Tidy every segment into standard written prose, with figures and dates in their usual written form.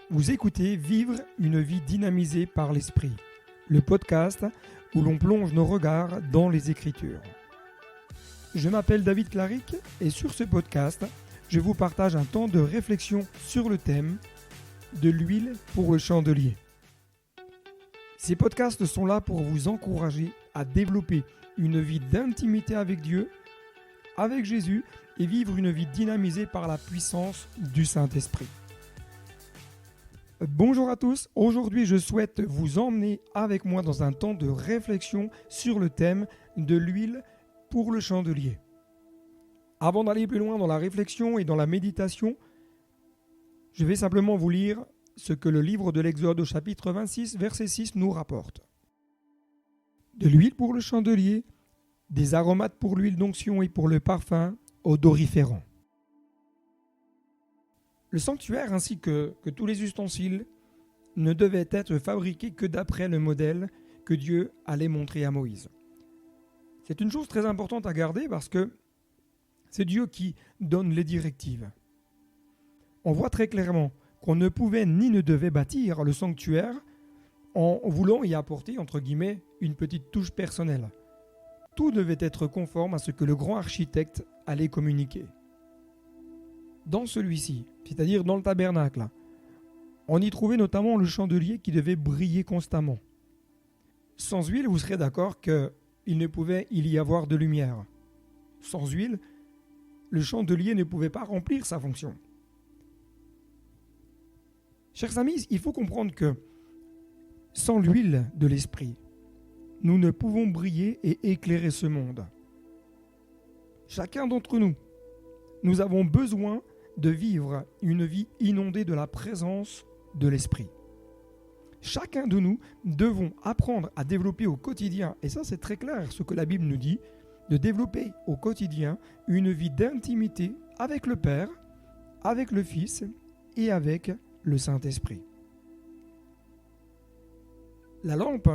Vous écoutez Vivre une vie dynamisée par l'Esprit, le podcast où l'on plonge nos regards dans les Écritures. Je m'appelle David Claric et sur ce podcast, je vous partage un temps de réflexion sur le thème de l'huile pour le chandelier. Ces podcasts sont là pour vous encourager à développer une vie d'intimité avec Dieu, avec Jésus et vivre une vie dynamisée par la puissance du Saint-Esprit. Bonjour à tous, aujourd'hui je souhaite vous emmener avec moi dans un temps de réflexion sur le thème de l'huile pour le chandelier. Avant d'aller plus loin dans la réflexion et dans la méditation, je vais simplement vous lire ce que le livre de l'Exode au chapitre 26, verset 6 nous rapporte. De l'huile pour le chandelier, des aromates pour l'huile d'onction et pour le parfum odoriférant. Le sanctuaire ainsi que tous les ustensiles ne devaient être fabriqués que d'après le modèle que Dieu allait montrer à Moïse. C'est une chose très importante à garder parce que c'est Dieu qui donne les directives. On voit très clairement qu'on ne pouvait ni ne devait bâtir le sanctuaire en voulant y apporter, entre guillemets, une petite touche personnelle. Tout devait être conforme à ce que le grand architecte allait communiquer. Dans celui-ci, c'est-à-dire dans le tabernacle, on y trouvait notamment le chandelier qui devait briller constamment. Sans huile, vous serez d'accord qu'il ne pouvait y avoir de lumière. Sans huile, le chandelier ne pouvait pas remplir sa fonction. Chers amis, il faut comprendre que sans l'huile de l'esprit, nous ne pouvons briller et éclairer ce monde. Chacun d'entre nous, nous avons besoin de vivre une vie inondée de la présence de l'Esprit. Chacun de nous devons apprendre à développer au quotidien, et ça c'est très clair ce que la Bible nous dit, de développer au quotidien une vie d'intimité avec le Père, avec le Fils et avec le Saint-Esprit. La lampe,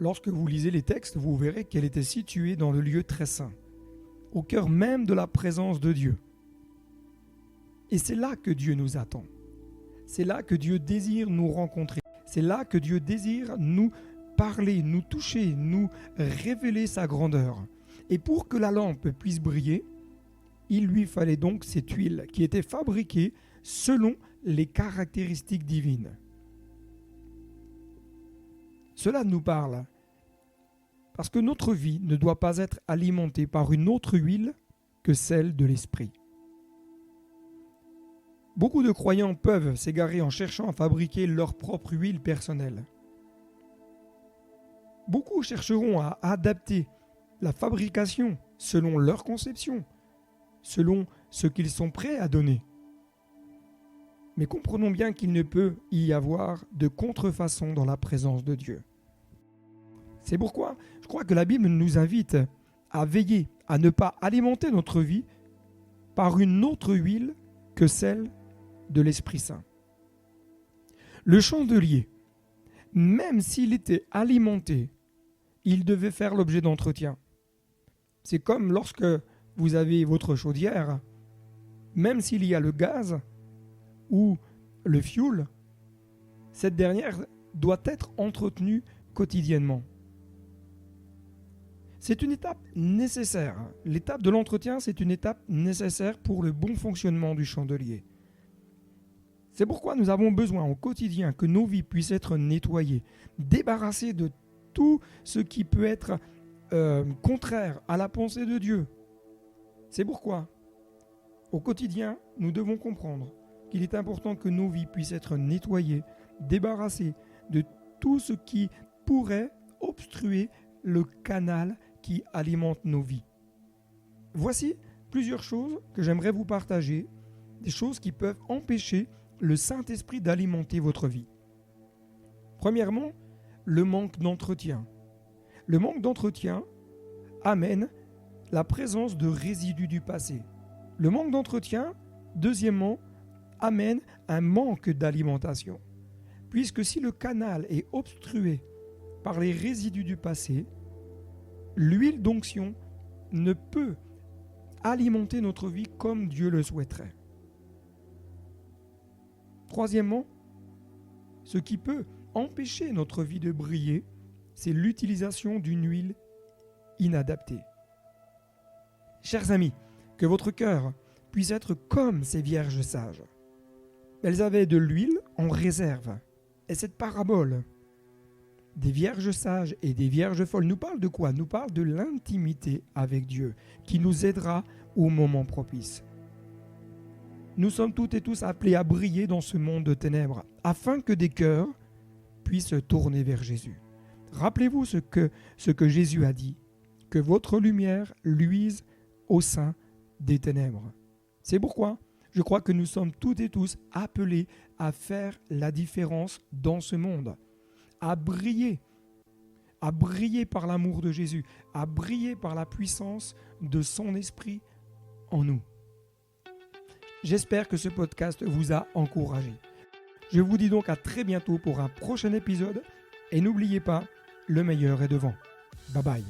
lorsque vous lisez les textes, vous verrez qu'elle était située dans le lieu très saint, au cœur même de la présence de Dieu. Et c'est là que Dieu nous attend. C'est là que Dieu désire nous rencontrer. C'est là que Dieu désire nous parler, nous toucher, nous révéler sa grandeur. Et pour que la lampe puisse briller, il lui fallait donc cette huile qui était fabriquée selon les caractéristiques divines. Cela nous parle parce que notre vie ne doit pas être alimentée par une autre huile que celle de l'esprit. Beaucoup de croyants peuvent s'égarer en cherchant à fabriquer leur propre huile personnelle. Beaucoup chercheront à adapter la fabrication selon leur conception, selon ce qu'ils sont prêts à donner. Mais comprenons bien qu'il ne peut y avoir de contrefaçon dans la présence de Dieu. C'est pourquoi je crois que la Bible nous invite à veiller à ne pas alimenter notre vie par une autre huile que celle de l'Esprit Saint. Le chandelier, même s'il était alimenté, il devait faire l'objet d'entretien. C'est comme lorsque vous avez votre chaudière, même s'il y a le gaz ou le fioul, cette dernière doit être entretenue quotidiennement. C'est une étape nécessaire. L'étape de l'entretien, c'est une étape nécessaire pour le bon fonctionnement du chandelier. C'est pourquoi nous avons besoin au quotidien que nos vies puissent être nettoyées, débarrassées de tout ce qui peut être contraire à la pensée de Dieu. C'est pourquoi, au quotidien, nous devons comprendre qu'il est important que nos vies puissent être nettoyées, débarrassées de tout ce qui pourrait obstruer le canal qui alimente nos vies. Voici plusieurs choses que j'aimerais vous partager, des choses qui peuvent empêcher le Saint-Esprit d'alimenter votre vie. Premièrement, le manque d'entretien. Le manque d'entretien amène la présence de résidus du passé. Le manque d'entretien, deuxièmement, amène un manque d'alimentation. Puisque si le canal est obstrué par les résidus du passé, l'huile d'onction ne peut alimenter notre vie comme Dieu le souhaiterait. Troisièmement, Ce qui peut empêcher notre vie de briller, c'est l'utilisation d'une huile inadaptée. Chers amis, que votre cœur puisse être comme ces vierges sages. Elles avaient de l'huile en réserve. Et cette parabole des vierges sages et des vierges folles nous parle de quoi? Nous parle de l'intimité avec Dieu, qui nous aidera au moment propice. Nous sommes toutes et tous appelés à briller dans ce monde de ténèbres, afin que des cœurs puissent tourner vers Jésus. Rappelez-vous ce que Jésus a dit, que votre lumière luise au sein des ténèbres. C'est pourquoi je crois que nous sommes toutes et tous appelés à faire la différence dans ce monde, à briller par l'amour de Jésus, à briller par la puissance de son esprit en nous. J'espère que ce podcast vous a encouragé. Je vous dis donc à très bientôt pour un prochain épisode et n'oubliez pas, le meilleur est devant. Bye bye.